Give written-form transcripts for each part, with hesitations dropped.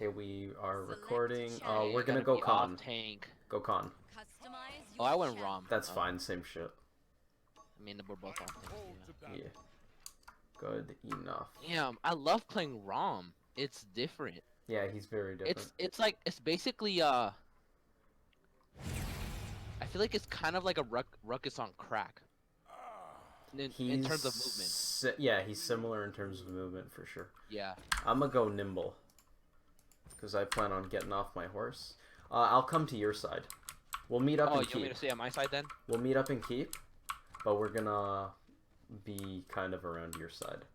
Okay, we are Select recording. channel. We're gonna Gotta go be off con. tank. Go con. Customize Oh, your I went channel. ROM. That's Oh, fine, same shit. I mean, we're both off tank. Yeah. Good enough. Yeah. Damn, I love playing ROM. It's different. Yeah, he's very different. It's like it's basically I feel like it's kind of like a ruckus on crack. In terms of movement. Yeah, he's similar in terms of movement for sure. Yeah. I'm gonna go nimble. Because I plan on getting off my horse. I'll come to your side. We'll meet up Oh, and you keep. want me to stay on my side then? We'll meet up and keep. But we're gonna be kind of around your side.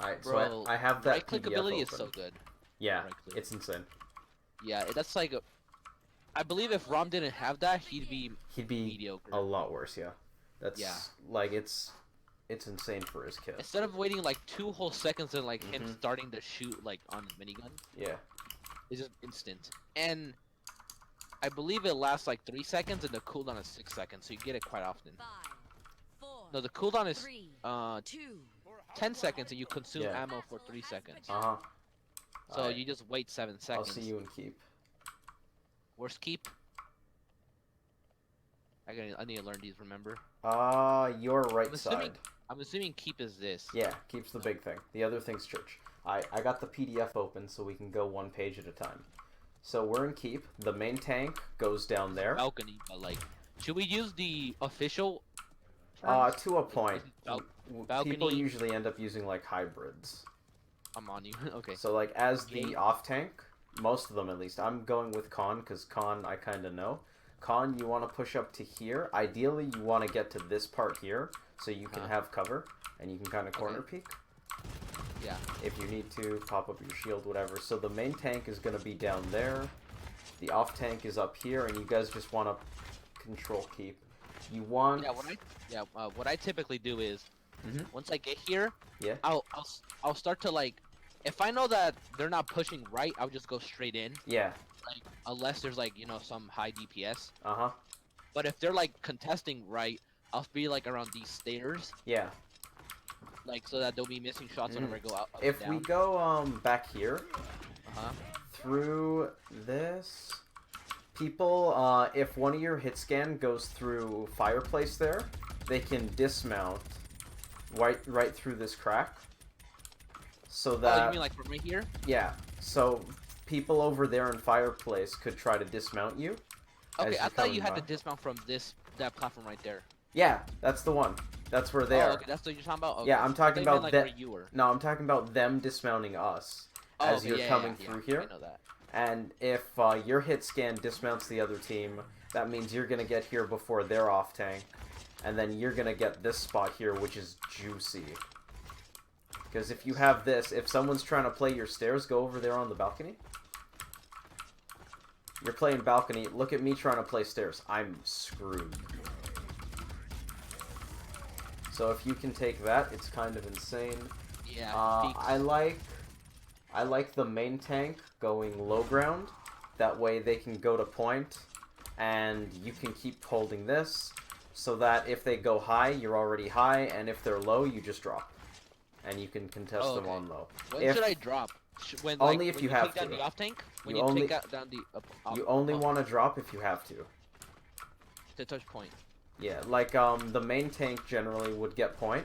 Alright, Bro, so I have that right click PDF ability open. is so good. Yeah, Right click. it's insane. Yeah, that's like I believe if ROM didn't have that, he'd be mediocre. A lot worse, yeah. That's Yeah. like it's insane for his kid. Instead of waiting like 2 whole seconds and like him starting to shoot like on minigun, Yeah. it's just instant. And I believe it lasts like 3 seconds and the cooldown is 6 seconds, so you get it quite often. 5, 4, No, the cooldown is 3, 2. 10 seconds and you consume Yeah. ammo for 3 seconds. Uh-huh. So Alright, you just wait 7 I'll seconds. see you in keep. Worst keep. I need to learn these. Remember? Your right I'm assuming- side. I'm assuming keep is this. Yeah, keeps the big thing. The other thing's church. I got the PDF open so we can go one page at a time. So we're in keep. The main tank goes down there. Balcony, but like, should we use the official? terms? To a point. Balcony. People usually end up using like hybrids. I'm on you. Okay. So like as the Gate. off tank, most of them at least. I'm going with con because con I kind of know. Con, you want to push up to here. Ideally, you want to get to this part here so you can have cover and you can kind of corner peek. Yeah. If you need to, pop up your shield, whatever. So the main tank is going to be down there. The off tank is up here, and you guys just want to control keep. You want... What I typically do is, once I get here, Yeah. I'll start to like, if I know that they're not pushing right, I'll just go straight in. Yeah. Like, unless there's like, you know, some high DPS. Uh-huh. But if they're like contesting right, I'll be like around these stairs, Yeah. like so that they'll be missing shots whenever I go up If and we down. go back here, Uh-huh. through this, people, if one of your hit scan goes through fireplace there, they can dismount right through this crack. So that... Oh, you mean like from right here? Yeah. So people over there in fireplace could try to dismount you. as Okay, you're I thought you coming had to by. dismount from that platform right there. Yeah, that's the one. That's where they Oh, are. okay, that's what you're talking about. Okay. Yeah, I'm talking I thought you meant, about like that. where you were. No, I'm talking about them dismounting us Oh, as okay, you're yeah, coming yeah, through yeah. here. I know that. And if your hit scan dismounts the other team, that means you're gonna get here before they're off tank, and then you're gonna get this spot here, which is juicy. Because if you have this, if someone's trying to play your stairs, go over there on the balcony. You're playing balcony. Look at me trying to play stairs. I'm screwed. So if you can take that, it's kind of insane. Yeah. I like the main tank going low ground. That way they can go to point, and you can keep holding this, so that if they go high, you're already high, and if they're low, you just drop, and you can contest them on low. When should I drop? When, Only like, if when you have take down to. the off tank? When You you, only- take down the You only want to drop if you have to. to touch point. Yeah, like the main tank generally would get point.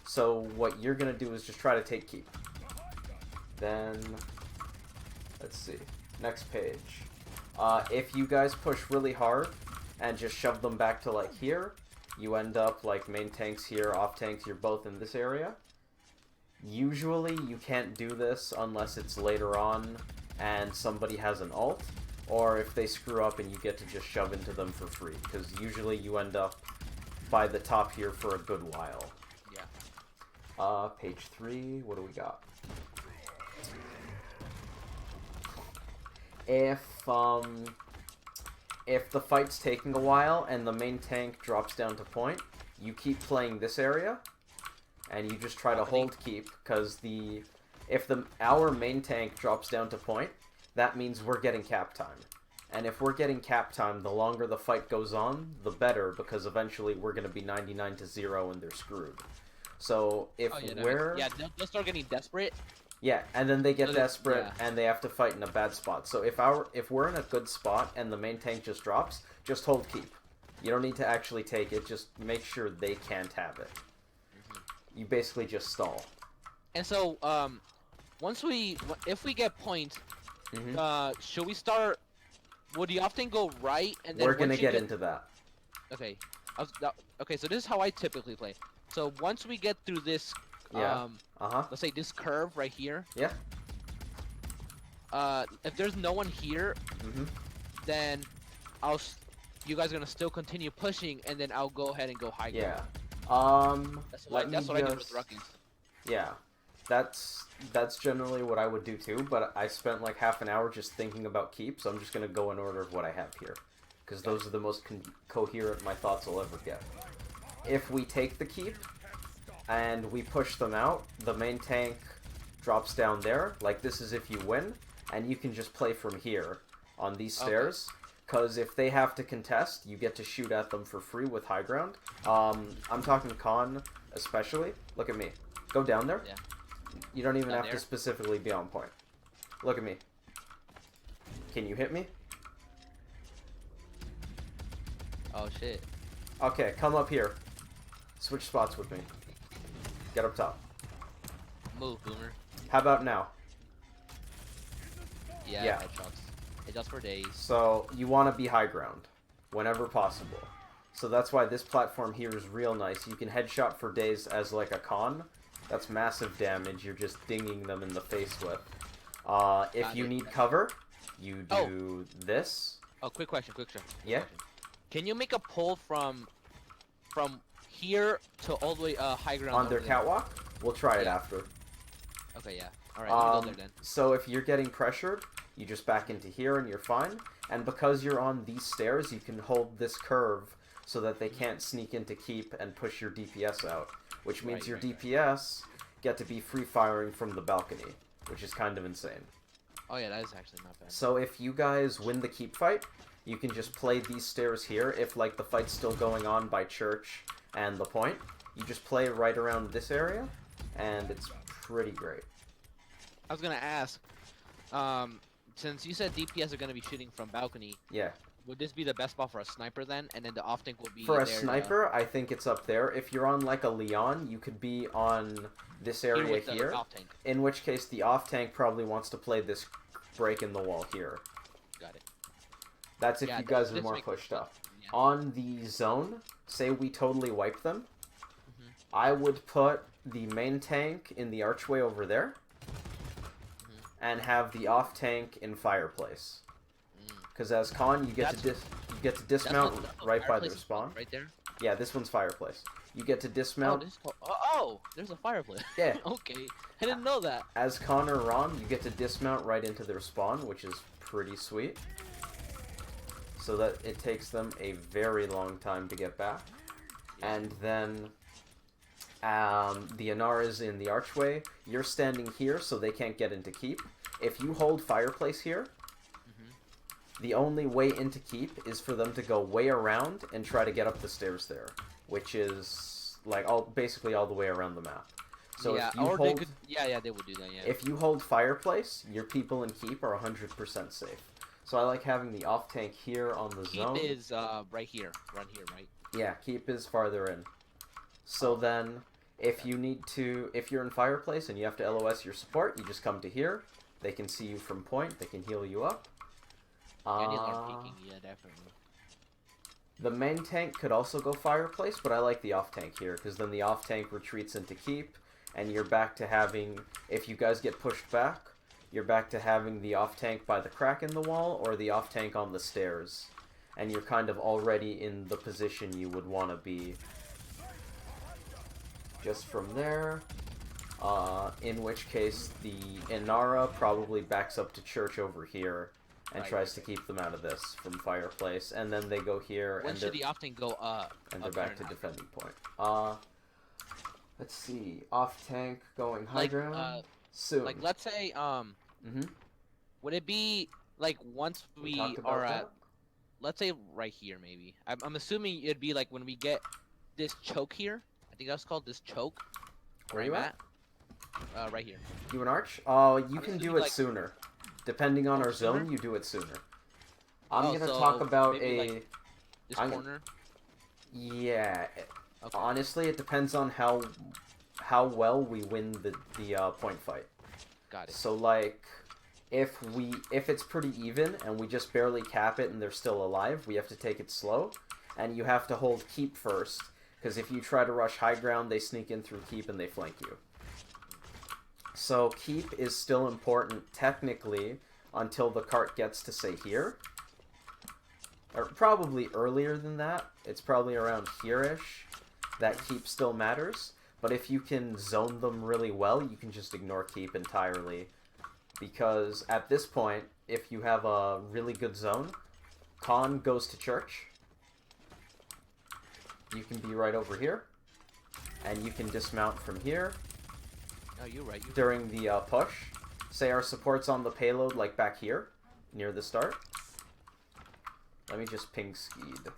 So what you're gonna do is just try to take keep. Then let's see. Next page. If you guys push really hard and just shove them back to like here, you end up like main tanks here, off tanks, you're both in this area. Usually you can't do this unless it's later on and somebody has an ult, or if they screw up and you get to just shove into them for free, because usually you end up by the top here for a good while. Yeah. Page 3, what do we got? If the fight's taking a while and the main tank drops down to point, you keep playing this area, and you just try to hold keep, because if our main tank drops down to point, that means we're getting cap time. And if we're getting cap time, the longer the fight goes on, the better, because eventually we're going to be 99-0 and they're screwed. So if Oh, yeah, we're... yeah, they'll start getting desperate. Yeah, and then they get So desperate yeah. and they have to fight in a bad spot. So if we're in a good spot and the main tank just drops, just hold keep. You don't need to actually take it. Just make sure they can't have it. You basically just stall. And so, if we get point, Hmm. should we start? Would you often go right and then We're gonna once you get into that. Okay, okay. So this is how I typically play. So once we get through this, Yeah. Uh-huh. let's say this curve right here. Yeah. If there's no one here, Hmm. then you guys are gonna still continue pushing, and then I'll go ahead and go high ground. Yeah. That's Let that's me what I do with just... Ruckus. Yeah. That's generally what I would do too, but I spent like half an hour just thinking about keep, so I'm just gonna go in order of what I have here. Because those are the most coherent my thoughts will ever get. If we take the keep, and we push them out, the main tank drops down there, like this is if you win, and you can just play from here on these stairs, because if they have to contest, you get to shoot at them for free with high ground. I'm talking con especially. Look at me. Go down there. Yeah. You don't even Down have there? to specifically be on point. Look at me. Can you hit me? Oh shit. Okay, come up here. Switch spots with me. Get up top. Move, Boomer. How about now? Yeah. Yeah. Headshots. Headshots for days. So you want to be high ground whenever possible. So that's why this platform here is real nice. You can headshot for days as like a con. That's massive damage. You're just dinging them in the face with. If you need cover, you do this. Oh, quick question. Quick question. Yeah. Can you make a pull from here to all the way high ground On their over there? catwalk? We'll try it Yeah. after. Okay, yeah. All right, let me go there then. So if you're getting pressured, you just back into here and you're fine. And because you're on these stairs, you can hold this curve so that they can't sneak into keep and push your DPS out. Which means Right, your right, right. DPS get to be free firing from the balcony, which is kind of insane. Oh yeah, that is actually not bad. So if you guys win the keep fight, you can just play these stairs here. If like the fight's still going on by church and the point, you just play right around this area, and it's pretty great. I was gonna ask, since you said DPS are gonna be shooting from balcony, Yeah. would this be the best spot for a sniper then? And then the off tank would be For a there, sniper, I think it's up there. If you're on like a Leon, you could be on this here area with the here. off tank. In which case, the off tank probably wants to play this break in the wall here. Got it. That's if Yeah, you guys are this more makes pushed sense. up. Yeah. On the zone, say we totally wipe them, Mhm. I would put the main tank in the archway over there, and have the off tank in fireplace. Mm. Because as con, you get to dismount That's what right by fireplace their is called, spawn. right there. Yeah, this one's fireplace. You get to Oh, dismount. this is called, oh, there's a fireplace. Yeah. Okay, I didn't know that. As Con or Ron, you get to dismount right into their spawn, which is pretty sweet. So that it takes them a very long time to get back. And then the Inara's in the archway. You're standing here, so they can't get into keep. If you hold fireplace here, the only way into keep is for them to go way around and try to get up the stairs there, which is like basically all the way around the map. So yeah, if you or hold, they could. Yeah, they would do that. Yeah. if you hold fireplace, your people in keep are 100% safe. So I like having the off tank here on the Keep zone. is right here, right? Yeah, keep is farther in. So then, if you need to, if you're in fireplace and you have to LOS your support, you just come to here. They can see you from point. They can heal you up. Yeah, these are peeking. Yeah, definitely. The main tank could also go fireplace, but I like the off tank here because then the off tank retreats into keep, and you're back to having. If you guys get pushed back, you're back to having the off tank by the crack in the wall or the off tank on the stairs, and you're kind of already in the position you would want to be. Just from there, in which case the Inara probably backs up to church over here and Right. tries to keep them out of this from fireplace, and then they go here When and should they're, the off tank go up? and they're Up back here to now? defending point. Let's see, off tank going high Like, ground soon. Like, let's say, Mm-hmm. would it be like once we talked about are that. at, let's say right here maybe. I'm assuming it'd be like when we get this choke here. I think that's called this choke. Where I'm you at? Right here. Do an arch? Oh, you I'm can assuming, do it like- sooner. Depending on Oh, our zone, sooner? you do it sooner. I'm Oh, gonna so talk about maybe, a... like, This I'm- corner. Yeah. Okay. Honestly, it depends on how well we win the point fight. Got it. So like, if it's pretty even and we just barely cap it and they're still alive, we have to take it slow, and you have to hold keep first, because if you try to rush high ground, they sneak in through keep and they flank you. So keep is still important technically until the cart gets to say here, or probably earlier than that. It's probably around here-ish that keep still matters. But if you can zone them really well, you can just ignore keep entirely. Because at this point, if you have a really good zone, Khan goes to church. You can be right over here. And you can dismount from here No, you're right. during the push. Say our support's on the payload, like back here, near the start. Let me just ping Skeed.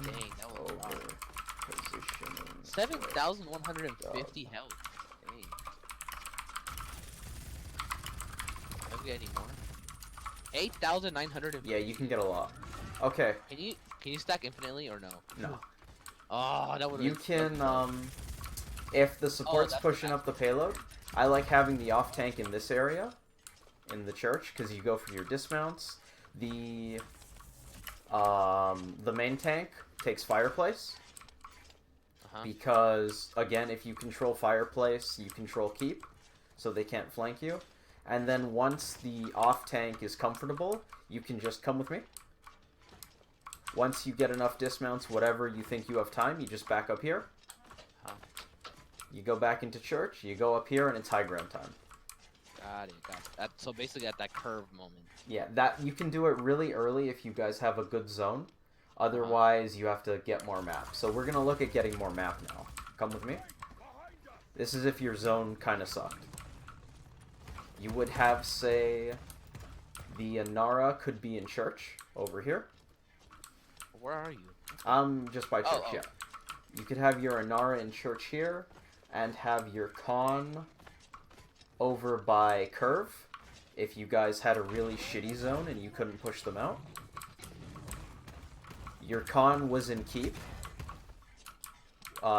Dang, that was a lot. Over positioning. 7,150 health. Dang. Don't get any more. 8,950. Yeah, you can get a lot. Okay, Can you stack infinitely or no? no. Oh, that would. You can, if the support's that's pushing up the payload, I like having the off tank in this area, in the church, because you go for your dismounts. The main tank takes fireplace, because, again, if you control fireplace, you control keep, so they can't flank you. And then once the off tank is comfortable, you can just come with me. Once you get enough dismounts, whatever you think you have time, you just back up here. You go back into church, you go up here, and it's high ground time. Got it. That, so basically at that curve moment. Yeah, that you can do it really early if you guys have a good zone. Otherwise, you have to get more map. So we're gonna look at getting more map now. Come with me. This is if your zone kind of sucked. You would have, say, the Inara could be in church over here. Where are you? Just by church, Oh. yeah. You could have your Inara in church here, and have your Khan over by curve, if you guys had a really shitty zone and you couldn't push them out. Your Khan was in keep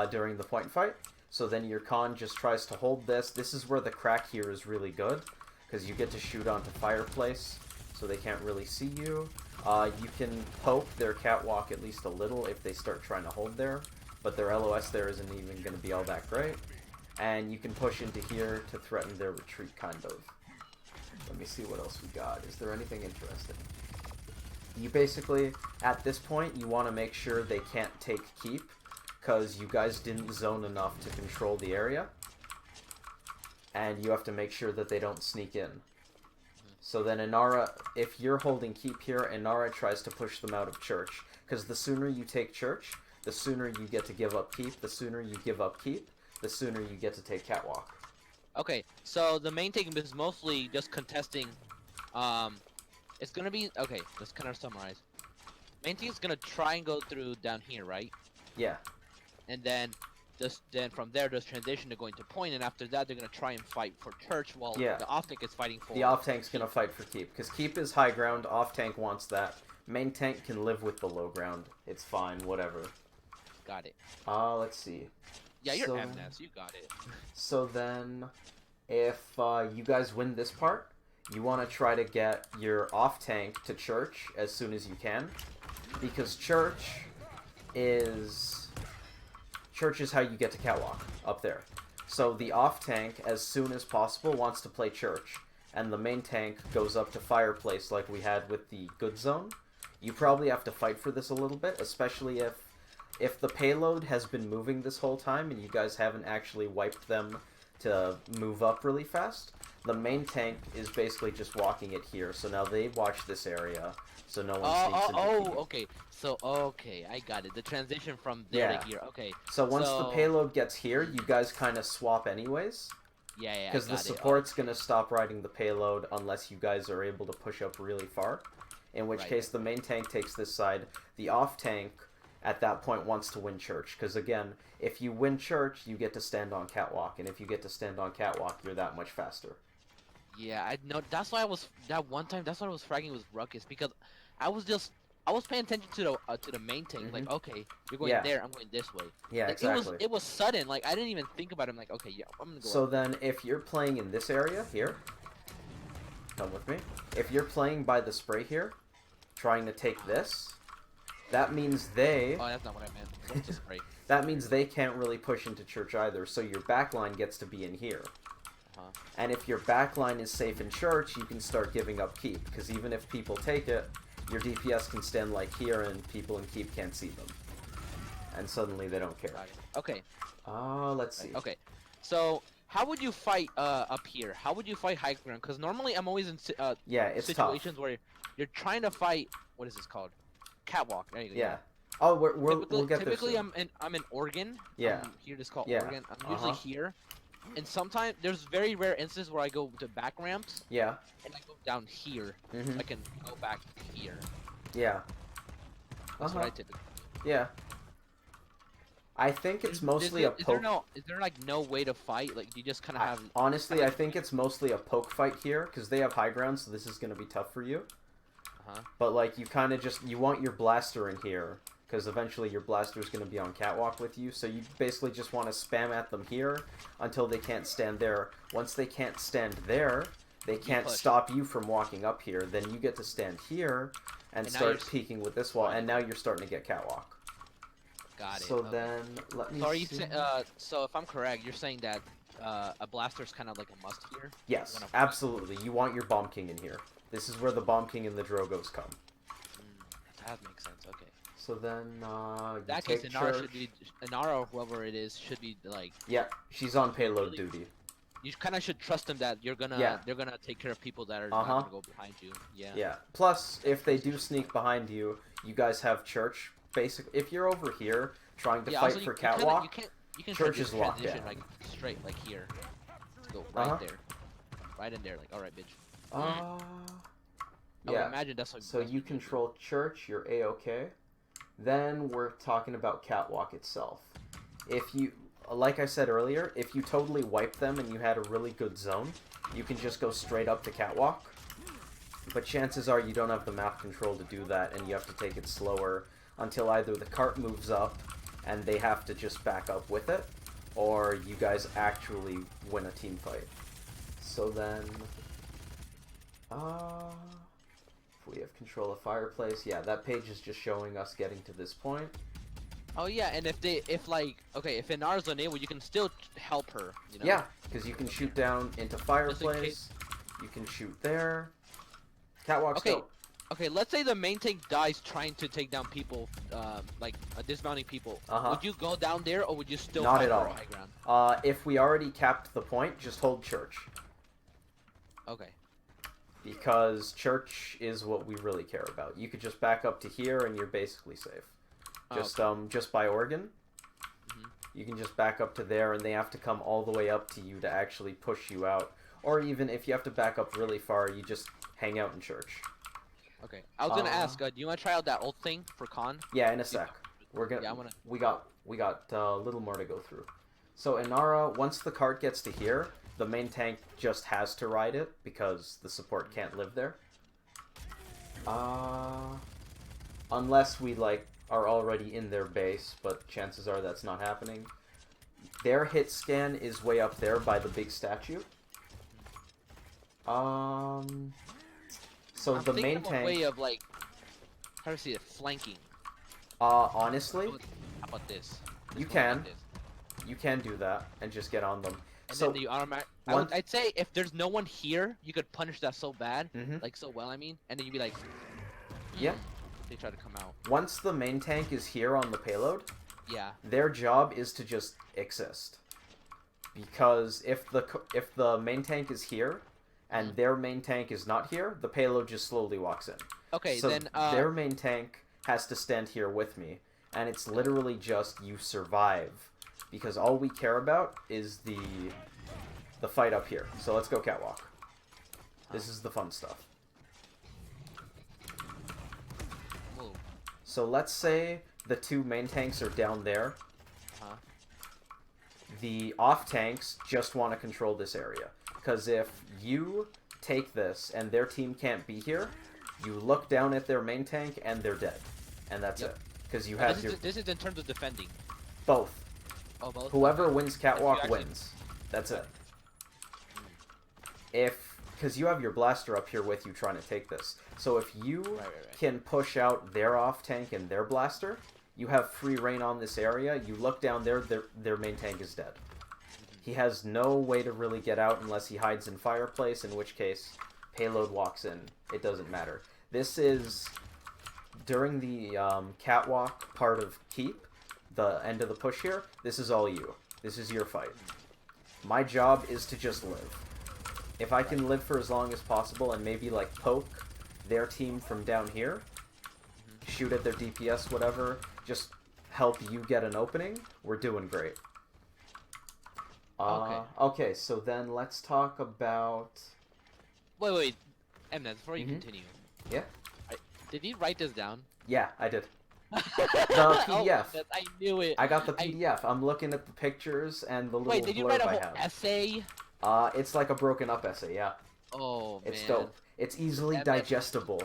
during the point fight, so then your Khan just tries to hold this. This is where the crack here is really good, because you get to shoot onto fireplace, so they can't really see you. You can poke their catwalk at least a little if they start trying to hold there, but their LOS there isn't even going to be all that great. And you can push into here to threaten their retreat, kind of. Let me see what else we got. Is there anything interesting? You basically, at this point, you want to make sure they can't take keep, because you guys didn't zone enough to control the area. And you have to make sure that they don't sneak in. So then Inara, if you're holding keep here, Inara tries to push them out of church. Because the sooner you take church, the sooner you get to give up keep. The sooner you give up keep, the sooner you get to take catwalk. Okay, so the main thing is mostly just contesting. It's gonna be okay. Let's kind of summarize. Main thing is gonna try and go through down here, right? Yeah. And then from there, just transition to going to point, and after that, they're gonna try and fight for church while Yeah. the off tank is fighting for. The off tank's gonna fight for keep, because keep is high ground, off tank wants that. Main tank can live with the low ground. It's fine, whatever. Got it. Let's see. Yeah, you're So- MNES. You got it. So then, if you guys win this part, you want to try to get your off tank to church as soon as you can, because church is how you get to catwalk up there. So the off tank, as soon as possible, wants to play church, and the main tank goes up to fireplace like we had with the good zone. You probably have to fight for this a little bit, especially if the payload has been moving this whole time and you guys haven't actually wiped them to move up really fast. The main tank is basically just walking it here, so now they watch this area, so no one sneaks into keep. Okay. So, okay, I got it. The transition from there Yeah. to here. Okay. So once the so- payload gets here, you guys kind of swap anyways, Yeah, because the support's going to stop riding the payload unless you guys are able to push up really far. in which Right. case the main tank takes this side. The off tank at that point wants to win church, because again, if you win church, you get to stand on catwalk, and if you get to stand on catwalk, you're that much faster. Yeah, I know. That's why I was that one time. That's why I was fragging with Ruckus because I was paying attention to the main tank. Like, okay, you're going Yeah. there. I'm going this way. Yeah, Like, exactly. It was sudden. Like I didn't even think about it. I'm like, okay, yeah, I'm gonna go. So up. then, if you're playing in this area here, come with me. If you're playing by the spray here, trying to take this, that means they Oh, that's not what I meant. What's the spray? that means they can't really push into church either. So your backline gets to be in here. Uh-huh. And if your backline is safe in church, you can start giving up keep, because even if people take it, your DPS can stand like here, and people in keep can't see them, and suddenly they don't care. Got it. Okay. Let's see. Okay. So how would you fight up here? How would you fight high ground? Because normally I'm always in Yeah, it's situations tough. where you're trying to fight. What is this called? Catwalk. There you go. Yeah. Oh, we'll Typically, get there typically soon. I'm in Oregon. Yeah. Here it's called Yeah. Oregon. I'm usually Uh-huh. here. And sometimes there's very rare instances where I go to back ramps Yeah. and I go down here. Mhm. I can go back here. Yeah. That's what I typically. Yeah. I think it's mostly a Is there poke. is there like no way to fight? Like you just kind of have. Honestly, I think it's mostly a poke fight here, because they have high ground, so this is going to be tough for you. Uh-huh. But like, you kind of you want your blaster in here, because eventually your blaster is going to be on catwalk with you, so you basically just want to spam at them here until they can't stand there. Once they can't stand there, they can't push. stop you from walking up here. Then you get to stand here and And now start you're peeking with this wall, and now you're starting to get catwalk. Got it. So okay. then, let me So are you see. so if I'm correct, you're saying that a blaster is kind of like a must here? Yes, When I'm- absolutely. You want your Bomb King in here. This is where the Bomb King and the Drogos come. That makes sense. Okay. So then, you In that take case, Inara church. should be Inara or whoever it is should be like Yeah, she's on payload Really? duty. you kind of should trust them that you're gonna Yeah. they're gonna take care of people that are Uh-huh. not gonna go behind you. Yeah. Yeah. Plus, if they do sneak behind you, you guys have church. If you're over here trying to Yeah, fight also, for you kinda- catwalk, you can church just is locked transition down. like straight like here. Let's go right Uh-huh. there, right in there. Like, all right, bitch. uh, I would yeah. imagine that's what. So that's you what do. control church, you're a-okay. Then we're talking about catwalk itself. If you, like I said earlier, if you totally wipe them and you had a really good zone, you can just go straight up to catwalk. But chances are you don't have the map control to do that, and you have to take it slower until either the cart moves up and they have to just back up with it, or you guys actually win a team fight. So then, if we have control of fireplace, yeah, that page is just showing us getting to this point. Oh yeah, and if Inara's unable, you can still help her. You know? Yeah, because you can shoot down into fireplace, you can shoot there. Catwalk's Okay. dope. Okay, let's say the main tank dies trying to take down people, like dismounting people. Uh-huh. Would you go down there, or would you still Not fight at for all. high ground? If we already capped the point, just hold church. Okay. Because church is what we really care about. You could just back up to here and you're basically safe. Oh, Just by Oregon, Mhm. you can just back up to there, and they have to come all the way up to you to actually push you out. Or even if you have to back up really far, you just hang out in church. Okay. I was gonna Uh, ask, do you want to try out that old thing for con? Yeah, in a sec. We're gonna. Yeah, I wanna- We got a little more to go through. So Inara, once the cart gets to here, the main tank just has to ride it because the support can't live there. Unless we are already in their base, but chances are that's not happening. Their hit scan is way up there by the big statue. So I'm the thinking main of a tank. way of like, how do you see it? Flanking. Honestly, How about this? You Let's go like can. this. you can do that and just get on them. And So then you automatic. once- I'd say if there's no one here, you could punish that so bad, Mhm. like so well. I mean, and then you'd be like, Yeah. They try to come out. Once the main tank is here on the payload, Yeah. their job is to just exist. Because if the main tank is here and their main tank is not here, the payload just slowly walks in. Okay, So then their main tank has to stand here with me, and it's literally just you survive, because all we care about is the fight up here. So let's go catwalk. This is the fun stuff. So let's say the two main tanks are down there. Huh? The off tanks just want to control this area. Because if you take this and their team can't be here, you look down at their main tank and they're dead. And that's Yep. it. Because you Now, have this is in terms of defending. both. Oh, both. Whoever wins catwalk actually- wins. That's it. Because you have your blaster up here with you trying to take this. So if you Right. can push out their off tank and their blaster, you have free reign on this area. You look down there, their main tank is dead. He has no way to really get out unless he hides in fireplace, in which case payload walks in. It doesn't matter. This is during the catwalk part of keep, the end of the push here. This is all you. This is your fight. My job is to just live. If I can live for as long as possible and maybe like poke their team from down here, shoot at their DPS, whatever, just help you get an opening, we're doing great. Okay, so then let's talk about... Wait. Mnet, before you Mhm. continue. Yeah? Did you write this down? Yeah, I did. The PDF. I knew it. I got the PDF. I'm looking at the pictures and the little Wait, did you blurb write a I whole have. essay? It's like a broken up essay, yeah. Oh, It's man. dope. It's easily Mnet- digestible.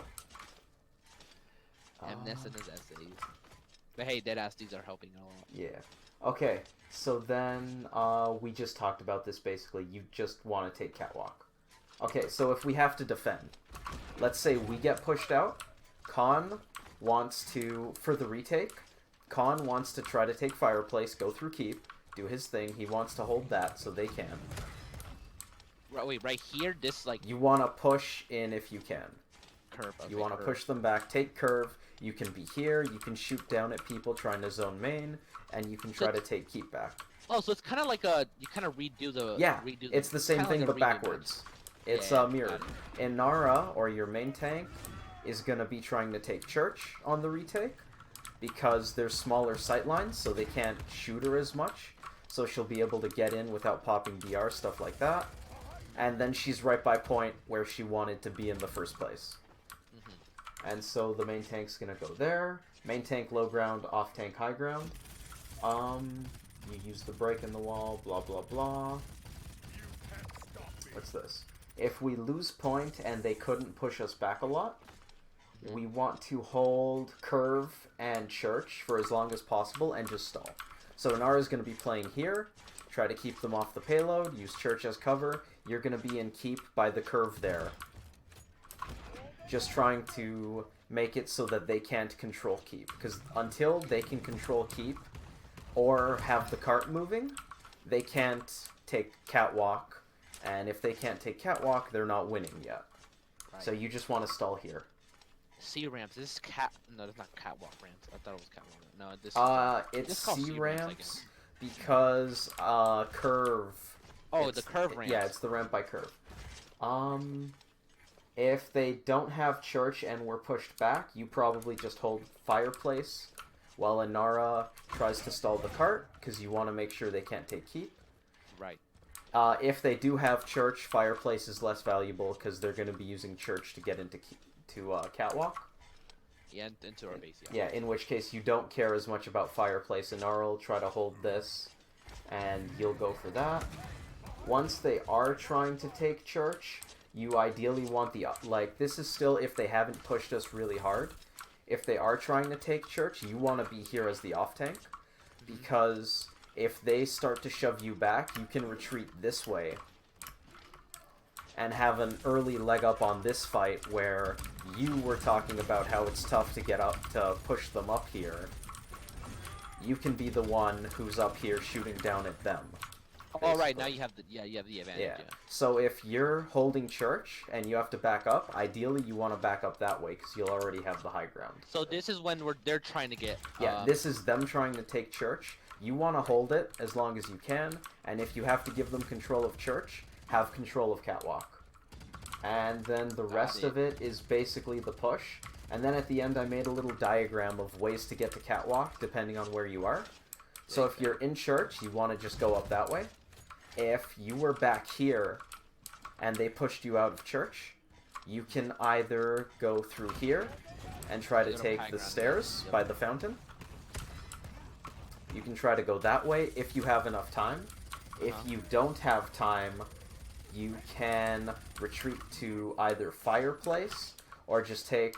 Mnet and his essays. But hey, deadass, these are helping a lot. Yeah. Okay, so then we just talked about this basically. You just want to take catwalk. Okay, so if we have to defend, let's say we get pushed out, Khan wants to, for the retake, Khan wants to try to take fireplace, go through keep, do his thing. He wants to hold that so they can. Wait, right here, this like You want to push in if you can. curve. Okay, You want to curve. push them back, take curve. You can be here. You can shoot down at people trying to zone main, and you can try to take keep back. Oh, so it's kind of like you kind of redo the. Yeah, redo it's the same kinda thing like a but redo backwards. match. It's Yeah, mirrored. got Inara, or your main tank, is gonna be trying to take Church on the retake because there's smaller sightlines, so they can't shoot her as much. So she'll be able to get in without popping DR, stuff like that. And then she's right by point where she wanted to be in the first place. And so the main tank's gonna go there. Main tank low ground, off tank high ground. You use the break in the wall, blah blah blah. What's this? If we lose point and they couldn't push us back a lot, we want to hold curve and church for as long as possible and just stall. So Inara's gonna be playing here, try to keep them off the payload, use church as cover. You're gonna be in keep by the curve there. Just trying to make it so that they can't control keep. Because until they can control keep or have the cart moving, they can't take catwalk. And if they can't take catwalk, they're not winning yet. Right. So you just want to stall here. C ramps. This is cat. No, it's not catwalk ramps. I thought it was catwalk. No, this. It's It's called C C ramps, I ramps guess. because curve. Oh, it's- the curve ramps. Yeah, it's the ramp by curve. If they don't have church and we're pushed back, you probably just hold fireplace while Inara tries to stall the cart because you want to make sure they can't take keep. Right. If they do have church, fireplace is less valuable because they're going to be using church to get into catwalk. Yeah, into our base. Yeah. Yeah, in which case you don't care as much about fireplace. Inara will try to hold this, and you'll go for that. Once they are trying to take church, you ideally want the, like, this is still if they haven't pushed us really hard. If they are trying to take church, you want to be here as the off tank, because if they start to shove you back, you can retreat this way and have an early leg up on this fight where you were talking about how it's tough to get up to push them up here. You can be the one who's up here shooting down at them. Oh, right. basically. Now you have the advantage. Yeah. Yeah. So if you're holding church and you have to back up, ideally you want to back up that way because you'll already have the high ground. So this is when they're trying to get. Yeah, this is them trying to take church. You want to hold it as long as you can, and if you have to give them control of church, have control of catwalk. And then the rest of it is basically the push. And then at the end I made a little diagram of ways to get to catwalk depending on where you are. So if you're in church, you want to just go up that way. If you were back here and they pushed you out of church, you can either go through here and try to Little take high the ground, stairs yep. by the fountain. You can try to go that way if you have enough time. If you don't have time, you can retreat to either fireplace or just take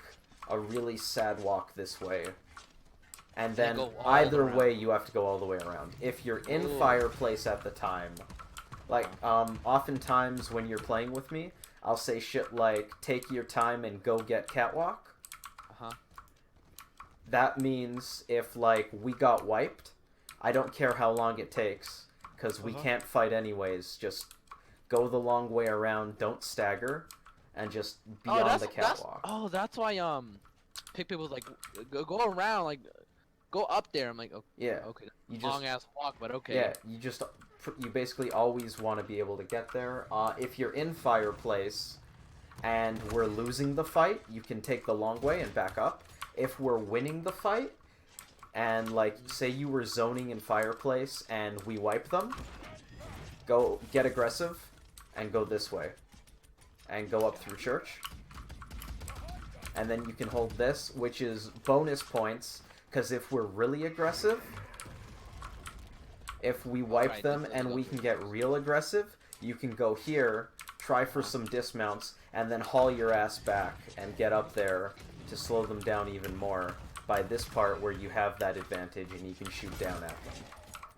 a really sad walk this way. And then go all either around. way, you have to go all the way around. If you're in Ooh. fireplace at the time, like, oftentimes when you're playing with me, I'll say shit like, take your time and go get catwalk. Uh-huh. That means if, like, we got wiped, I don't care how long it takes, because we can't fight anyways. Just go the long way around, don't stagger, and just be on the catwalk. That's why, pick people like, go around, like, go up there. I'm like, okay, Yeah. okay, You just, long-ass walk, but okay. yeah, you basically always want to be able to get there. If you're in fireplace and we're losing the fight, you can take the long way and back up. If we're winning the fight, and, like, say you were zoning in fireplace and we wipe them, go get aggressive and go this way. And go up through church. And then you can hold this, which is bonus points, because if we're really aggressive, if we wipe Right, them this is and go we through can get real aggressive, you can go here, try for some dismounts, and then haul your ass back and get up there to slow them down even more by this part where you have that advantage and you can shoot down at them.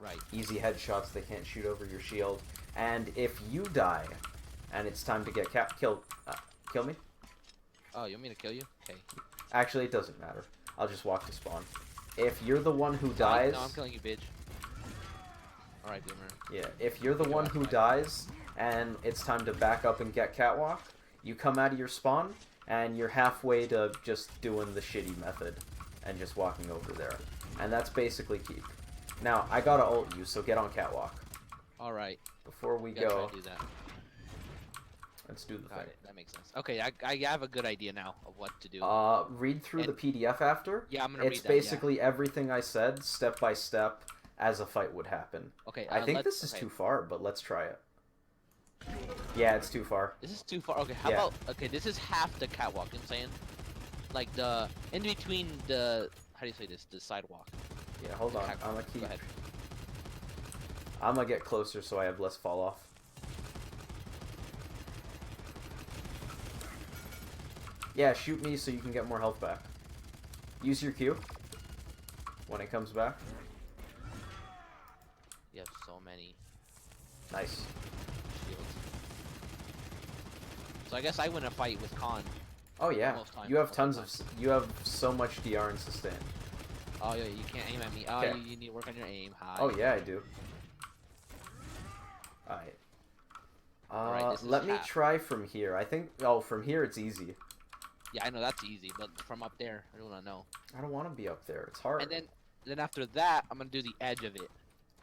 Right. Easy headshots, they can't shoot over your shield. And if you die, and it's time to get kill me? Oh, you want me to kill you? Okay. Actually, it doesn't matter. I'll just walk to spawn. If you're the one who dies... No, I'm killing you, bitch. Alright, Boomer. Yeah, if you're the one who dies, and it's time to back up and get catwalk, you come out of your spawn, and you're halfway to just doing the shitty method, and just walking over there. And that's basically keep. Now, I gotta ult you, so get on catwalk. Alright. Before we Gotta try go, to do that. let's do the Got thing. it. That makes sense. Okay, I have a good idea now of what to do. Read through the And- PDF after. Yeah, I'm gonna read It's that, yeah. basically everything I said, step by step, as a fight would happen. Okay, I think this is too far, but let's try it. Yeah, it's too far. This is too far. Okay, how Yeah. about... Okay, this is half the catwalk, you know what I'm saying? Like, the... In between the... How do you say this? The sidewalk. Yeah, hold on. Catwalk. I'm gonna Go keep... ahead. I'm gonna get closer so I have less fall off. Yeah, shoot me so you can get more health back. Use your Q when it comes back. You have so many Nice. shields. So I guess I win a fight with Khan. Oh yeah, Most time- you have most tons time. of... You have so much DR and sustain. Oh, yeah, you can't aim at me. Oh, Okay. you need to work on your aim. Hi. Oh yeah, I do. Alright. Alright, this is let me half. try from here. I think... Oh, from here it's easy. Yeah, I know that's easy, but from up there, I don't want to know. I don't want to be up there. It's hard. And then after that, I'm gonna do the edge of it,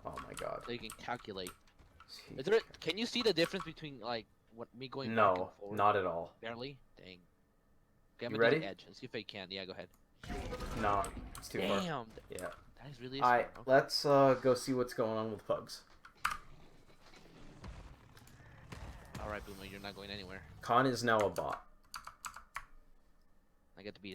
Oh my god. so you can calculate. Jeez. Is there? Can you see the difference between like me going back No, and forward? not at all. Barely. Dang. Okay, I'm You gonna do ready? the edge and see if I can. Yeah, go ahead. No, it's too far. Damn. Yeah. That is really. Alright, smart. Okay. let's go see what's going on with Pugs. All right, Boomer, you're not going anywhere. Khan is now a bot. I get to be